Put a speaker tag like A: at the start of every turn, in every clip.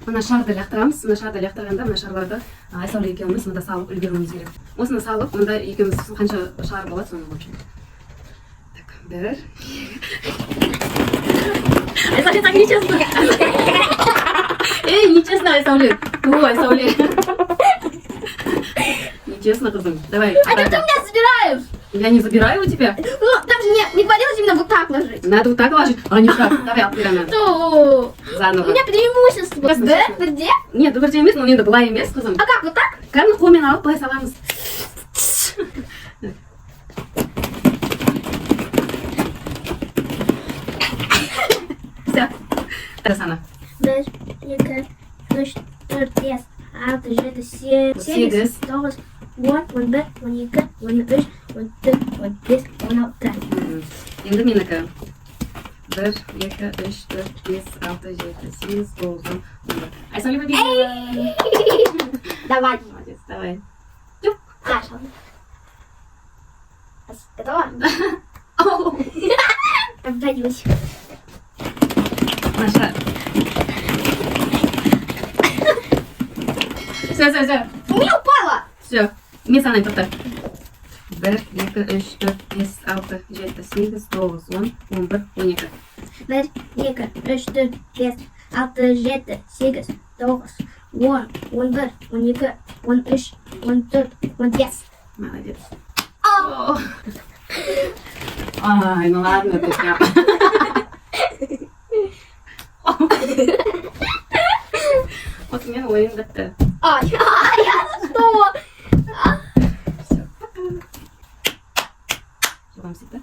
A: Мына шарды лақтырамыз. Мына шарды лақтырғанда мына шарларды Айсәуле екеуміз мында салып үлгеруіміз керек. Осыны салып, мында екеуміз қанша шар болады соны, в общем. Так, бір. Айсәуле, так нечестно. Эй, нечестно, Айсәуле. Ой, Айсәуле. Нечестно, кызым. Давай.
B: А что ты у меня забираешь?
A: Я не забираю у тебя.
B: Ну, там же не говорилось именно вот так ложить.
A: Надо вот так ложить. А не так. Давай, отбираем.
B: То у
A: Заново.
B: меня преимущество. Да? Где?
A: Нет, бірде емес, но енді былай емес, қызым.
B: А как, вот так?
A: Кәдімгі қолмен алып былай саламыз. Все. Сана.
B: 1, 2, 3, 4, 5, 6, 7, 8,
A: 8,
B: 9, 10, 11, 12, 13, 14, 15, 16.
A: Енді менікі. 1, 2, 3, 4, 5, 6, 7, 8, 9, 10. Айсәуле победила.
B: Давай.
A: Молодец, давай.
B: Саша. Готова? Боюсь.
A: Наша. Все.
B: У меня упала.
A: Все. Мен санай, тоқта. 1, 2, 3, 4, 5, 6, 7, 8, 9, 10, 11, 12.
B: 1, 2, 3, 4, 5, 6, 7, 8, 9, 10, 11, 12, 13, 14, 15.
A: Молодец. Ай, ну ладно, ты прям. Вот мен ойын бітті.
B: Ай, я за что?
A: Все, пока. Вам всегда.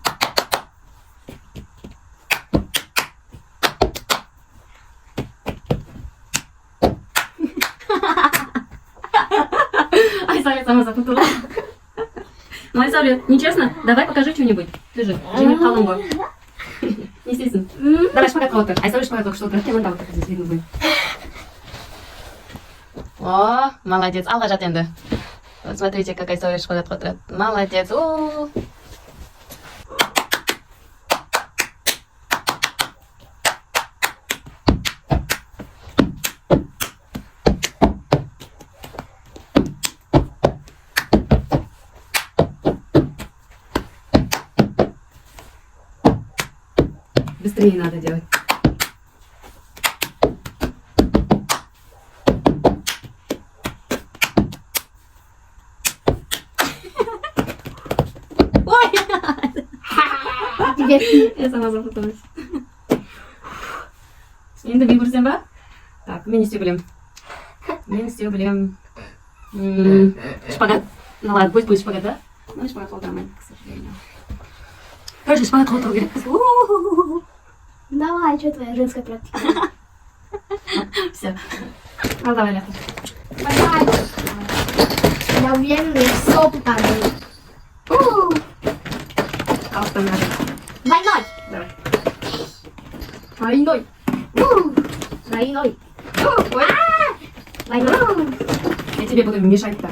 A: Айсәуле сама запутала. Ну, Айсәуле, нечестно? Давай покажи что-нибудь. Ты же жеңіп қалдың ғой. Не істейсің? Давай шпагатқа отыр. Айсәуле шпагатқа что отыр. Мында отыр, здесь видно будет. О, молодец. Алға жат енді. Вот смотрите, как Айсәуле шпагатқа отырады. Молодец. О. Быстрее надо делать. Ой! Я сама запуталась. Енді мен көрсем ба? Так, мен не істеу білем. Мен істеу білем. Шпагат. Ну ладно, пусть будет шпагат, да? Ну, шпагат қолданамын, к сожалению. Короче, шпагат отыру керек.
B: Давай, что твоя женская практика?
A: Все. Ну, давай, Ляха.
B: Давай. Я уверена, я все попадаю.
A: А надо.
B: Двойной.
A: Давай.
B: Двойной. Двойной.
A: Ой.
B: Двойной.
A: Я тебе буду мешать-то.